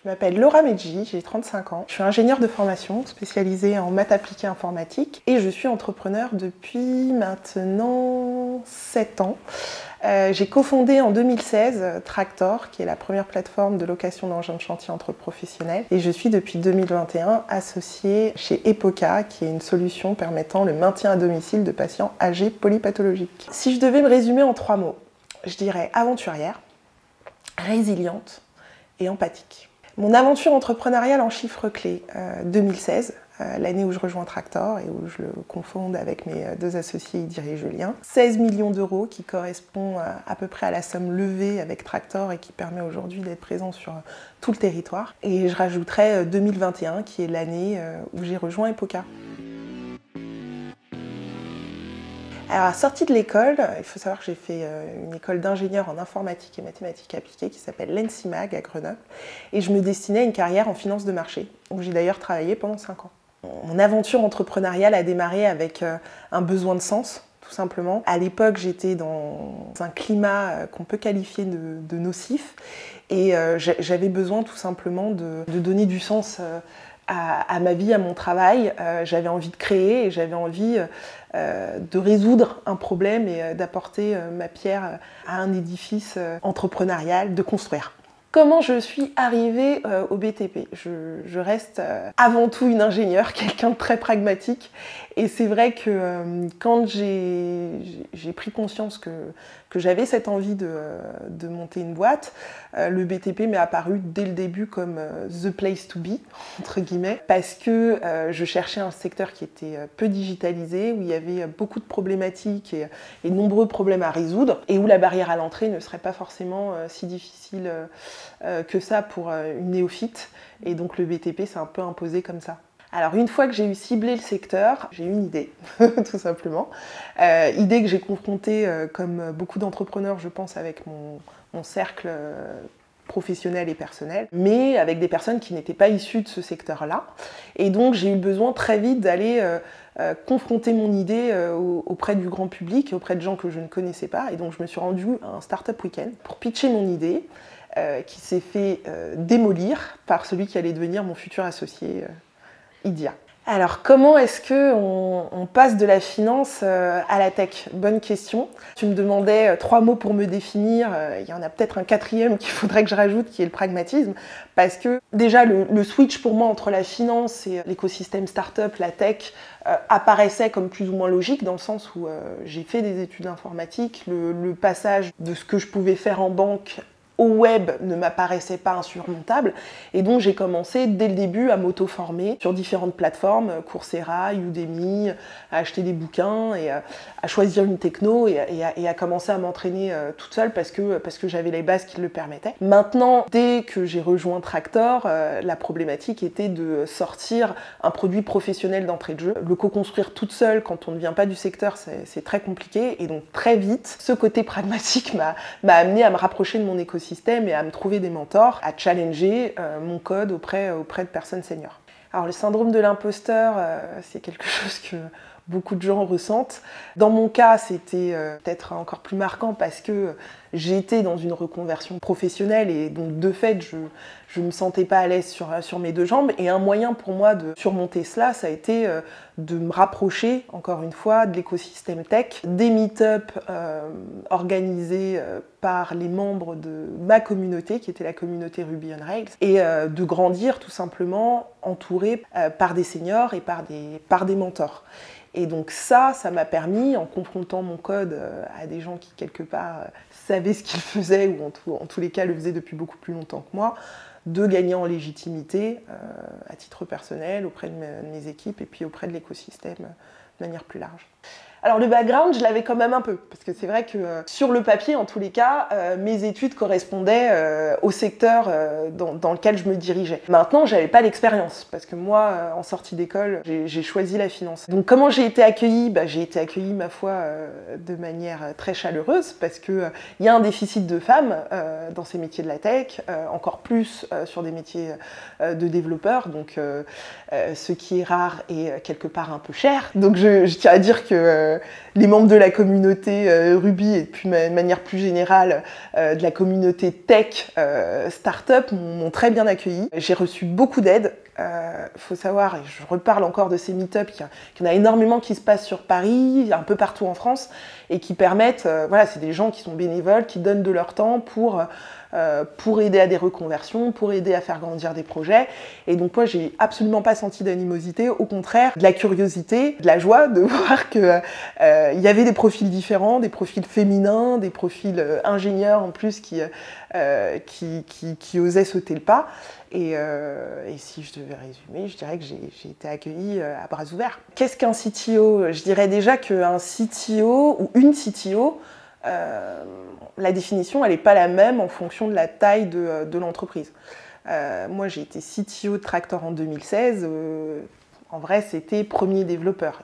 Je m'appelle Laura Medji, j'ai 35 ans. Je suis ingénieure de formation spécialisée en maths appliquées informatique et je suis entrepreneur depuis maintenant 7 ans. J'ai cofondé en 2016 Tractor, qui est la première plateforme de location d'engins de chantier entre professionnels. Et je suis depuis 2021 associée chez Epoca, qui est une solution permettant le maintien à domicile de patients âgés polypathologiques. Si je devais me résumer en 3 mots, je dirais aventurière, résiliente et empathique. Mon aventure entrepreneuriale en chiffres clés, 2016, l'année où je rejoins Tractor et où je le confonde avec mes 2 associés Idir et Julien. 16 millions d'euros qui correspond à peu près à la somme levée avec Tractor et qui permet aujourd'hui d'être présent sur tout le territoire. Et je rajouterai 2021 qui est l'année où j'ai rejoint Epoca. Alors, à la sortie de l'école, il faut savoir que j'ai fait une école d'ingénieur en informatique et mathématiques appliquées qui s'appelle l'ENSIMAG à Grenoble. Et je me destinais à une carrière en finance de marché, où j'ai d'ailleurs travaillé pendant 5 ans. Mon aventure entrepreneuriale a démarré avec un besoin de sens, tout simplement. À l'époque, j'étais dans un climat qu'on peut qualifier de nocif. Et j'avais besoin tout simplement de donner du sens à ma vie, à mon travail. J'avais envie de créer et j'avais envie de résoudre un problème et d'apporter ma pierre à un édifice entrepreneurial, de construire. Comment je suis arrivée au BTP? Je reste avant tout une ingénieure, quelqu'un de très pragmatique. Et c'est vrai que quand j'ai pris conscience que j'avais cette envie de monter une boîte, le BTP m'est apparu dès le début comme the place to be, entre guillemets, parce que je cherchais un secteur qui était peu digitalisé, où il y avait beaucoup de problématiques et nombreux problèmes à résoudre, et où la barrière à l'entrée ne serait pas forcément si difficile que ça pour une néophyte. Et donc le BTP s'est un peu imposé comme ça. Alors une fois que j'ai eu ciblé le secteur, j'ai eu une idée, tout simplement. Idée que j'ai confrontée, comme beaucoup d'entrepreneurs, je pense, avec mon cercle professionnel et personnel, mais avec des personnes qui n'étaient pas issues de ce secteur-là. Et donc j'ai eu besoin très vite d'aller confronter mon idée auprès du grand public, auprès de gens que je ne connaissais pas. Et donc je me suis rendue à un Startup Weekend pour pitcher mon idée, qui s'est fait démolir par celui qui allait devenir mon futur associé, Idia. Alors, comment est-ce qu'on passe de la finance à la tech? Bonne question. Tu me demandais 3 mots pour me définir. Il y en a peut-être un 4e qu'il faudrait que je rajoute, qui est le pragmatisme. Parce que déjà, le switch pour moi entre la finance et l'écosystème startup, la tech, apparaissait comme plus ou moins logique, dans le sens où j'ai fait des études informatiques. Le passage de ce que je pouvais faire en banque au web ne m'apparaissait pas insurmontable, et donc j'ai commencé dès le début à m'auto-former sur différentes plateformes, Coursera, Udemy, à acheter des bouquins et à choisir une techno et à commencer à m'entraîner toute seule parce que j'avais les bases qui le permettaient. Maintenant, dès que j'ai rejoint Tractor, la problématique était de sortir un produit professionnel d'entrée de jeu. Le co-construire toute seule quand on ne vient pas du secteur, c'est très compliqué, et donc très vite, ce côté pragmatique m'a amené à me rapprocher de mon écosystème et à me trouver des mentors, à challenger mon code auprès de personnes seniors. Alors le syndrome de l'imposteur, c'est quelque chose que beaucoup de gens ressentent. Dans mon cas, c'était peut-être encore plus marquant parce que j'étais dans une reconversion professionnelle et donc de fait, je ne me sentais pas à l'aise sur mes 2 jambes. Et un moyen pour moi de surmonter cela, ça a été de me rapprocher, encore une fois, de l'écosystème tech, des meet-up organisés par les membres de ma communauté, qui était la communauté Ruby on Rails, et de grandir tout simplement entouré par des seniors et par des mentors. Et donc ça m'a permis, en confrontant mon code à des gens qui, quelque part, savaient ce qu'ils faisaient, ou en tous les cas le faisaient depuis beaucoup plus longtemps que moi, de gagner en légitimité à titre personnel, auprès de mes équipes et puis auprès de l'écosystème de manière plus large. Alors le background, je l'avais quand même un peu, parce que c'est vrai que sur le papier, en tous les cas, mes études correspondaient au secteur dans lequel je me dirigeais. Maintenant, j'avais pas l'expérience, parce que moi, en sortie d'école, j'ai choisi la finance. Donc comment j'ai été accueillie? J'ai été accueillie, ma foi, de manière très chaleureuse, parce que y a un déficit de femmes dans ces métiers de la tech, encore plus sur des métiers de développeurs, donc ce qui est rare est quelque part un peu cher. Donc je tiens à dire que les membres de la communauté Ruby et puis de manière plus générale de la communauté tech startup m'ont très bien accueilli. J'ai reçu beaucoup d'aide. Faut savoir, et je reparle encore de ces meet-ups, qu'il y en a énormément qui se passent sur Paris, un peu partout en France, et qui permettent, voilà, c'est des gens qui sont bénévoles, qui donnent de leur temps pour aider à des reconversions, pour aider à faire grandir des projets. Et donc moi, j'ai absolument pas senti d'animosité, au contraire, de la curiosité, de la joie de voir que il y avait des profils différents, des profils féminins, des profils ingénieurs en plus qui osaient sauter le pas. Et si je devais résumer, je dirais que j'ai été accueillie à bras ouverts. Qu'est-ce qu'un CTO? Je dirais déjà qu'un CTO ou une CTO, la définition, elle n'est pas la même en fonction de la taille de l'entreprise. Moi, j'ai été CTO de Tractor en 2016. En vrai, c'était premier développeur.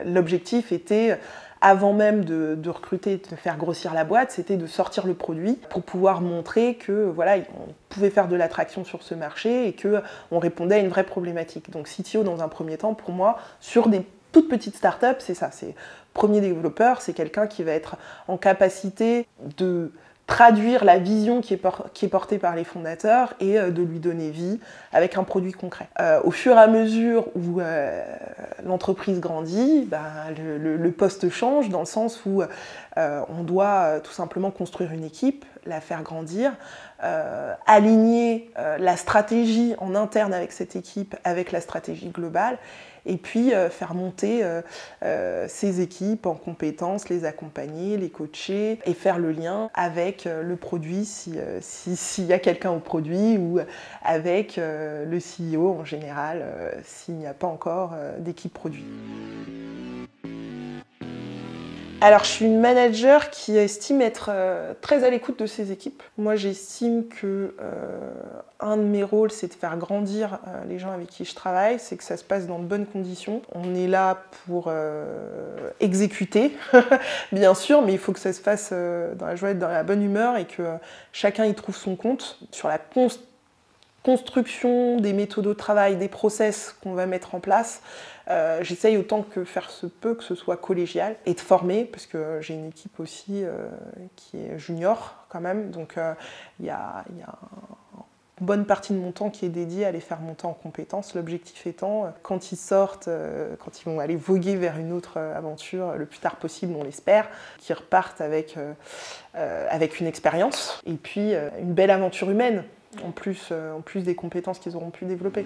L'objectif était, avant même de recruter, de faire grossir la boîte, c'était de sortir le produit pour pouvoir montrer que voilà, on pouvait faire de l'attraction sur ce marché et qu'on répondait à une vraie problématique. Donc CTO, dans un premier temps, pour moi, sur des toutes petites startups, c'est ça. C'est premier développeur, c'est quelqu'un qui va être en capacité de traduire la vision qui est portée par les fondateurs et de lui donner vie avec un produit concret. Au fur et à mesure où l'entreprise grandit, le poste change dans le sens où on doit tout simplement construire une équipe, la faire grandir, aligner la stratégie en interne avec cette équipe, avec la stratégie globale, et puis faire monter ces équipes en compétences, les accompagner, les coacher et faire le lien avec le produit s'il y a quelqu'un au produit ou avec le CEO en général s'il n'y a pas encore d'équipe produit. Alors, je suis une manager qui estime être très à l'écoute de ses équipes. Moi, j'estime que un de mes rôles, c'est de faire grandir les gens avec qui je travaille, c'est que ça se passe dans de bonnes conditions. On est là pour exécuter, bien sûr, mais il faut que ça se fasse dans la joie et dans la bonne humeur et que chacun y trouve son compte. Sur la construction des méthodes de travail, des process qu'on va mettre en place, j'essaye autant que faire se peut que ce soit collégial et de former, parce que j'ai une équipe aussi qui est junior quand même, donc il y a une bonne partie de mon temps qui est dédiée à les faire monter en compétences. L'objectif étant, quand ils sortent, quand ils vont aller voguer vers une autre aventure le plus tard possible, on l'espère, qu'ils repartent avec une expérience et puis une belle aventure humaine, en plus des compétences qu'ils auront pu développer.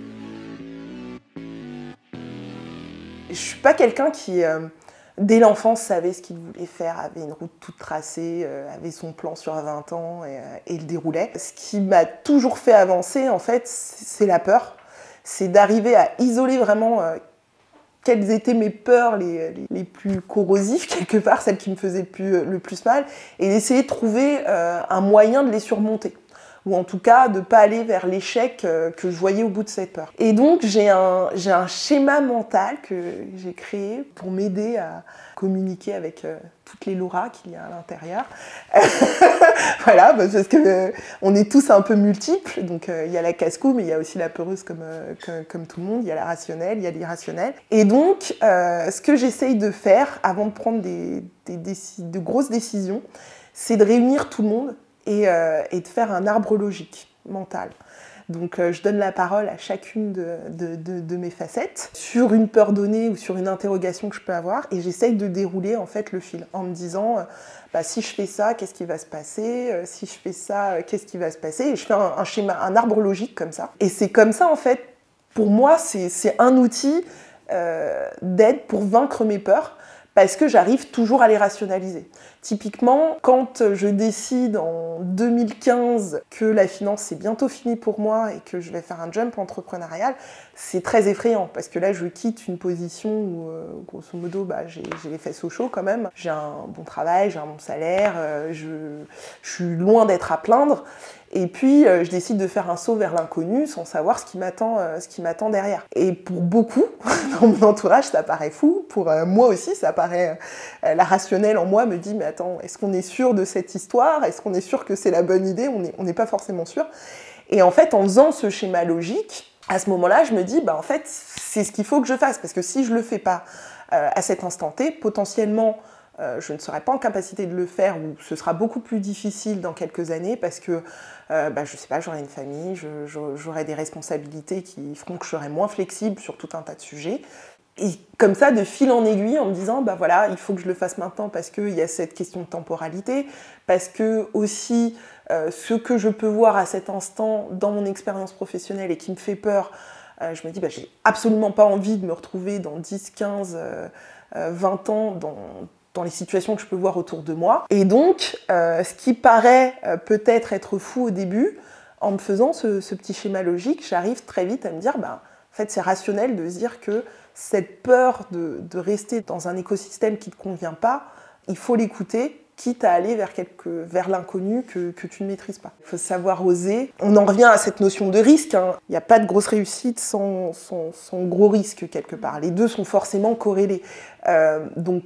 Je ne suis pas quelqu'un qui, dès l'enfance, savait ce qu'il voulait faire, avait une route toute tracée, avait son plan sur 20 ans et le déroulait. Ce qui m'a toujours fait avancer, en fait, c'est la peur. C'est d'arriver à isoler vraiment quelles étaient mes peurs les plus corrosives, quelque part, celles qui me faisaient le plus mal, et d'essayer de trouver un moyen de les surmonter. Ou en tout cas de ne pas aller vers l'échec que je voyais au bout de cette peur. Et donc j'ai un schéma mental que j'ai créé pour m'aider à communiquer avec toutes les Laura qu'il y a à l'intérieur. Voilà, parce que on est tous un peu multiples, donc il y a la casse-cou, mais il y a aussi la peureuse comme tout le monde, il y a la rationnelle, il y a l'irrationnel. Et donc ce que j'essaye de faire avant de prendre de grosses décisions, c'est de réunir tout le monde et de faire un arbre logique, mental. Donc je donne la parole à chacune de mes facettes, sur une peur donnée ou sur une interrogation que je peux avoir, et j'essaye de dérouler en fait le fil, en me disant si je fais ça, qu'est-ce qui va se passer, si je fais ça, qu'est-ce qui va se passer, et je fais un schéma, un arbre logique comme ça. Et c'est comme ça en fait, pour moi, c'est un outil d'aide pour vaincre mes peurs, parce que j'arrive toujours à les rationaliser. Typiquement, quand je décide en 2015 que la finance c'est bientôt fini pour moi et que je vais faire un jump entrepreneurial, c'est très effrayant parce que là je quitte une position où grosso modo j'ai les fesses au chaud quand même. J'ai un bon travail, j'ai un bon salaire, je suis loin d'être à plaindre. Et puis, je décide de faire un saut vers l'inconnu sans savoir ce qui m'attend derrière. Et pour beaucoup, dans mon entourage, ça paraît fou. Pour moi aussi, ça paraît... la rationnelle en moi me dit, mais attends, est-ce qu'on est sûr de cette histoire? Est-ce qu'on est sûr que c'est la bonne idée? On n'est pas forcément sûr. Et en fait, en faisant ce schéma logique, à ce moment-là, je me dis, en fait, c'est ce qu'il faut que je fasse. Parce que si je le fais pas à cet instant T. Potentiellement, je ne serai pas en capacité de le faire ou ce sera beaucoup plus difficile dans quelques années parce que, je ne sais pas, j'aurai une famille, j'aurai des responsabilités qui feront que je serai moins flexible sur tout un tas de sujets. Et comme ça, de fil en aiguille, en me disant, voilà, il faut que je le fasse maintenant parce qu'il y a cette question de temporalité, parce que aussi, ce que je peux voir à cet instant dans mon expérience professionnelle et qui me fait peur, je me dis, j'ai absolument pas envie de me retrouver dans 10, 15, 20 ans dans les situations que je peux voir autour de moi. Et donc, ce qui paraît peut-être être fou au début, en me faisant ce petit schéma logique, j'arrive très vite à me dire, en fait, c'est rationnel de se dire que cette peur de rester dans un écosystème qui ne te convient pas, il faut l'écouter, quitte à aller vers l'inconnu que tu ne maîtrises pas. Il faut savoir oser. On en revient à cette notion de risque. Il n'y a pas de grosse réussite sans gros risque quelque part. Les deux sont forcément corrélés. Donc,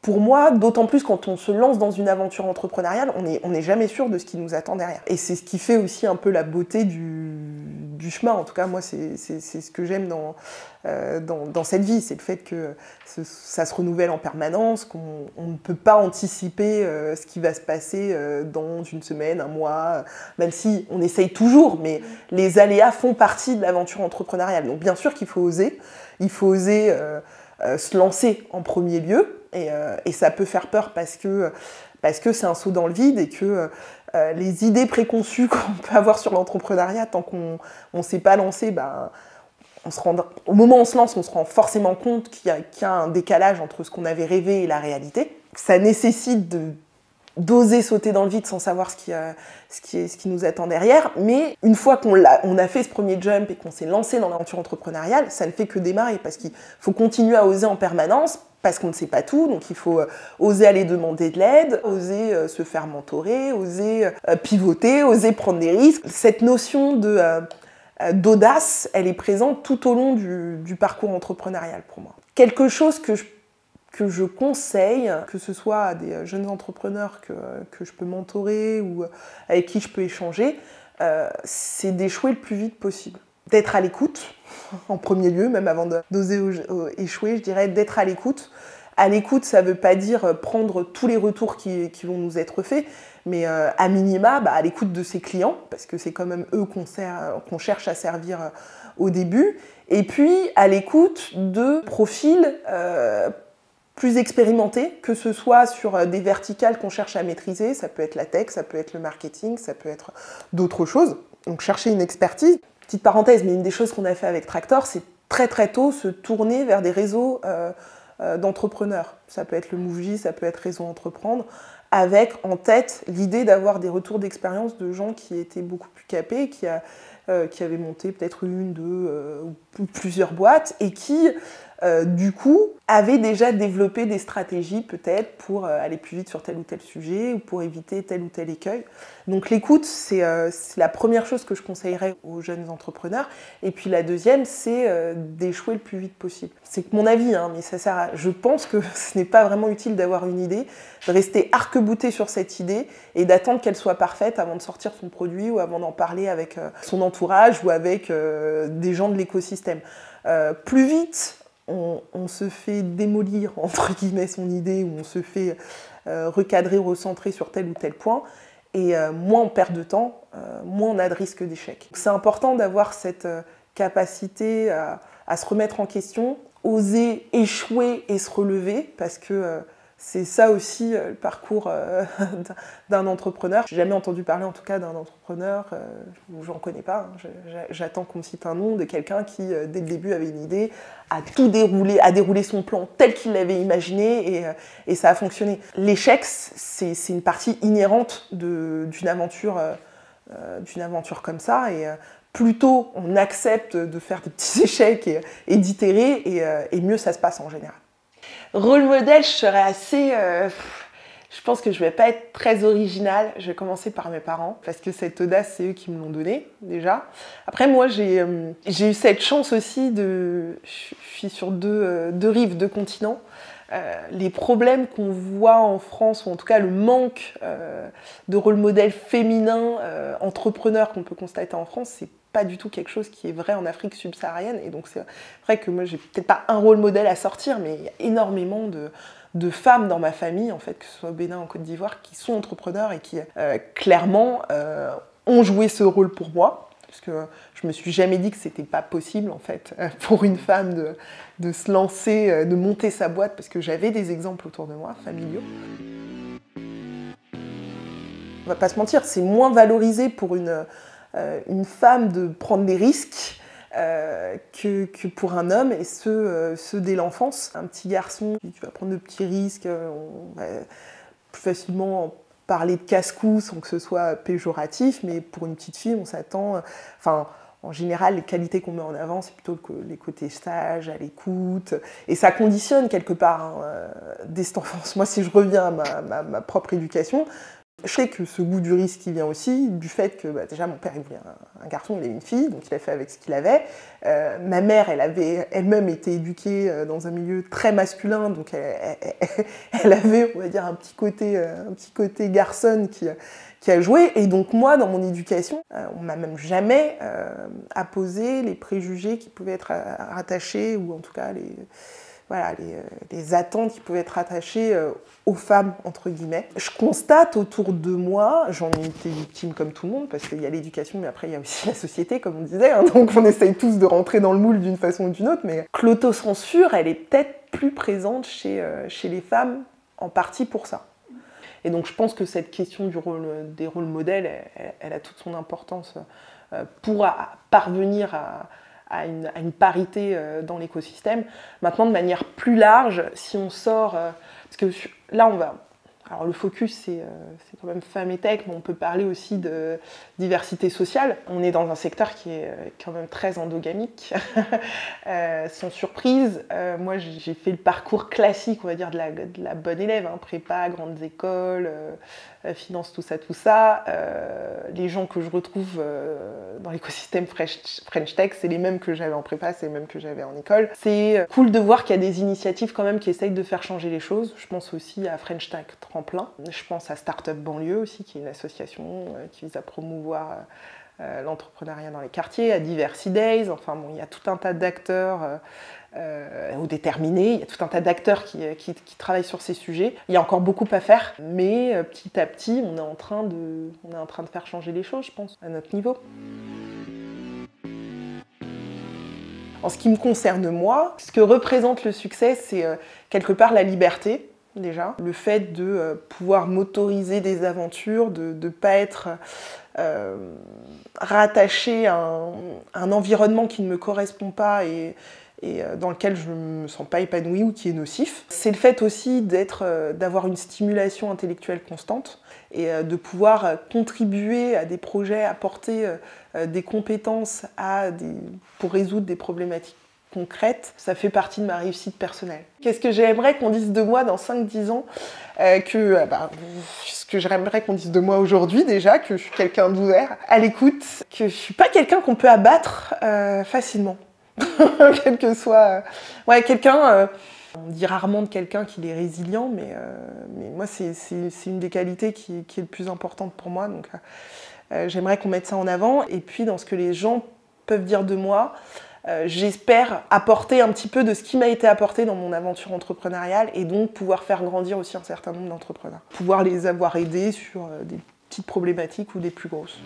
pour moi, d'autant plus quand on se lance dans une aventure entrepreneuriale, on n'est jamais sûr de ce qui nous attend derrière. Et c'est ce qui fait aussi un peu la beauté du chemin. En tout cas, moi, c'est ce que j'aime dans cette vie. C'est le fait que ça se renouvelle en permanence, qu'on ne peut pas anticiper ce qui va se passer dans une semaine, un mois, même si on essaye toujours, mais les aléas font partie de l'aventure entrepreneuriale. Donc bien sûr qu'il faut oser. Il faut oser se lancer en premier lieu. Et ça peut faire peur parce que c'est un saut dans le vide et que les idées préconçues qu'on peut avoir sur l'entrepreneuriat, tant qu'on ne s'est pas lancé, au moment où on se lance, on se rend forcément compte qu'il y a un décalage entre ce qu'on avait rêvé et la réalité. Ça nécessite d'oser sauter dans le vide sans savoir ce qui nous attend derrière. Mais une fois qu'on a fait ce premier jump et qu'on s'est lancé dans l'aventure entrepreneuriale, ça ne fait que démarrer parce qu'il faut continuer à oser en permanence parce qu'on ne sait pas tout, donc il faut oser aller demander de l'aide, oser se faire mentorer, oser pivoter, oser prendre des risques. Cette notion d'audace, elle est présente tout au long du parcours entrepreneurial pour moi. Quelque chose que je conseille, que ce soit à des jeunes entrepreneurs que je peux mentorer ou avec qui je peux échanger, c'est d'échouer le plus vite possible. D'être à l'écoute, en premier lieu, même avant d'oser échouer, je dirais d'être à l'écoute. À l'écoute, ça ne veut pas dire prendre tous les retours qui vont nous être faits, mais à minima, à l'écoute de ses clients, parce que c'est quand même eux qu'on cherche à servir au début. Et puis, à l'écoute de profils plus expérimentés, que ce soit sur des verticales qu'on cherche à maîtriser, ça peut être la tech, ça peut être le marketing, ça peut être d'autres choses. Donc, chercher une expertise. Petite parenthèse, mais une des choses qu'on a fait avec Tractor, c'est très très tôt se tourner vers des réseaux d'entrepreneurs. Ça peut être le MoveJ, ça peut être Réseau Entreprendre, avec en tête l'idée d'avoir des retours d'expérience de gens qui étaient beaucoup plus capés, qui avaient monté peut-être une, deux ou plusieurs boîtes et qui, du coup, avaient déjà développé des stratégies peut-être pour aller plus vite sur tel ou tel sujet ou pour éviter tel ou tel écueil. Donc l'écoute, c'est la première chose que je conseillerais aux jeunes entrepreneurs. Et puis la deuxième, c'est d'échouer le plus vite possible. C'est que mon avis, mais ça sert à... Je pense que ce n'est pas vraiment utile d'avoir une idée, de rester arc-bouté sur cette idée et d'attendre qu'elle soit parfaite avant de sortir son produit ou avant d'en parler avec son entourage ou avec des gens de l'écosystème. Plus vite on se fait démolir, entre guillemets, son idée, ou on se fait recadrer, recentrer sur tel ou tel point, et moins on perd de temps, moins on a de risque d'échec. C'est important d'avoir cette capacité à se remettre en question, oser échouer et se relever, parce que c'est ça aussi le parcours d'un entrepreneur. Je n'ai jamais entendu parler en tout cas d'un entrepreneur, j'en connais pas, j'attends qu'on me cite un nom de quelqu'un qui dès le début avait une idée, a tout déroulé, a déroulé son plan tel qu'il l'avait imaginé et ça a fonctionné. L'échec, c'est une partie inhérente d'une aventure comme ça et plus tôt on accepte de faire des petits échecs et d'itérer et mieux ça se passe en général. Rôle modèle, je serais assez... je pense que je vais pas être très originale. Je vais commencer par mes parents, parce que cette audace, c'est eux qui me l'ont donnée, déjà. Après, moi, j'ai eu cette chance aussi Je suis sur deux rives, deux continents. Les problèmes qu'on voit en France, ou en tout cas le manque de rôle modèle féminin, entrepreneur qu'on peut constater en France, c'est pas du tout quelque chose qui est vrai en Afrique subsaharienne. Et donc c'est vrai que moi, j'ai peut-être pas un rôle modèle à sortir, mais il y a énormément de femmes dans ma famille, en fait, que ce soit au Bénin ou en Côte d'Ivoire, qui sont entrepreneurs et qui, clairement, ont joué ce rôle pour moi. Parce que je me suis jamais dit que c'était pas possible, en fait, pour une femme de se lancer, de monter sa boîte, parce que j'avais des exemples autour de moi, familiaux. On va pas se mentir, c'est moins valorisé pour une femme de prendre des risques que pour un homme, et ce dès l'enfance. Un petit garçon qui va prendre de petits risques, on va plus facilement parler de casse-cou sans que ce soit péjoratif, mais pour une petite fille, on s'attend... en général, les qualités qu'on met en avant, c'est plutôt les côtés sages, à l'écoute, et ça conditionne quelque part, hein, dès cette enfance. Moi, si je reviens à ma propre éducation, je sais que ce goût du risque qui vient aussi du fait que déjà mon père il voulait un garçon, il avait une fille, donc il a fait avec ce qu'il avait. Ma mère, elle avait elle-même été éduquée dans un milieu très masculin, donc elle avait, on va dire, un petit côté garçonne qui a joué. Et donc moi, dans mon éducation, on m'a même jamais apposé les préjugés qui pouvaient être rattachés, ou en tout cas les attentes qui pouvaient être rattachées aux femmes, entre guillemets. Je constate autour de moi, j'en ai été victime comme tout le monde, parce qu'il y a l'éducation, mais après il y a aussi la société, comme on disait, hein, donc on essaye tous de rentrer dans le moule d'une façon ou d'une autre, mais l'autocensure, elle est peut-être plus présente chez les femmes, en partie pour ça. Et donc je pense que cette question des rôles modèles, elle a toute son importance pour parvenir à une parité dans l'écosystème. Maintenant, de manière plus large, si on sort... parce que là, on va... Alors le focus, c'est quand même femmes et tech, mais on peut parler aussi de diversité sociale. On est dans un secteur qui est quand même très endogamique, sans surprise. Moi, j'ai fait le parcours classique, on va dire, de la bonne élève, hein, prépa, grandes écoles, finance, tout ça. Les gens que je retrouve dans l'écosystème French Tech, c'est les mêmes que j'avais en prépa, c'est les mêmes que j'avais en école. C'est cool de voir qu'il y a des initiatives quand même qui essayent de faire changer les choses. Je pense aussi à French Tech Tremplin. Je pense à Startup Banlieue aussi, qui est une association qui vise à promouvoir l'entrepreneuriat dans les quartiers, à Diversity Days. Enfin bon, il y a tout un tas d'acteurs ou déterminés, il y a tout un tas d'acteurs qui travaillent sur ces sujets. Il y a encore beaucoup à faire, mais petit à petit, on est en train de faire changer les choses, je pense, à notre niveau. En ce qui me concerne moi, ce que représente le succès, c'est quelque part la liberté, déjà. Le fait de pouvoir m'autoriser des aventures, de ne pas être rattaché à un environnement qui ne me correspond pas et dans lequel je ne me sens pas épanouie ou qui est nocif. C'est le fait aussi d'avoir une stimulation intellectuelle constante et de pouvoir contribuer à des projets, apporter des compétences pour résoudre des problématiques concrètes. Ça fait partie de ma réussite personnelle. Qu'est-ce que j'aimerais qu'on dise de moi dans 5-10 ans ce que j'aimerais qu'on dise de moi aujourd'hui déjà, que je suis quelqu'un d'ouvert, à l'écoute, que je ne suis pas quelqu'un qu'on peut abattre facilement. Quel que soit... quelqu'un... on dit rarement de quelqu'un qu'il est résilient, mais moi, c'est une des qualités qui est le plus importante pour moi. Donc, j'aimerais qu'on mette ça en avant. Et puis, dans ce que les gens peuvent dire de moi, j'espère apporter un petit peu de ce qui m'a été apporté dans mon aventure entrepreneuriale et donc pouvoir faire grandir aussi un certain nombre d'entrepreneurs. Pouvoir les avoir aidés sur des petites problématiques ou des plus grosses.